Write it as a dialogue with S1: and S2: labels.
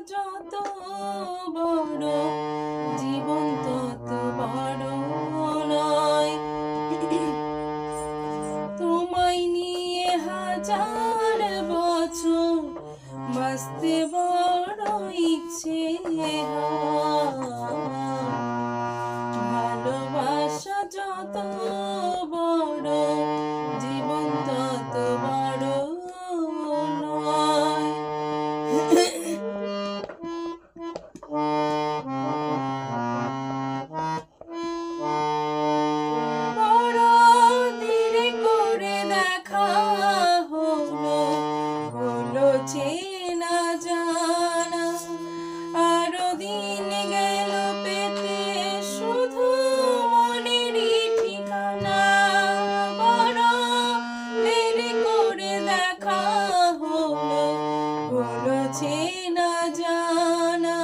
S1: যত বড়, জীবন তত বড় নয়। তোমায় নিয়ে হাজার বছর বাঁচতে বড় ইচ্ছে ভালোবাসা যত বড়, জীবন তত বড় নয়। বড় দেরি করে দেখা হলো, হলো চেনা জানা, আরো দিন গেল পেতে শুধু মনেরই ঠিকানা। বড় দেরি করে দেখা হলো, হলো চেনা জানা।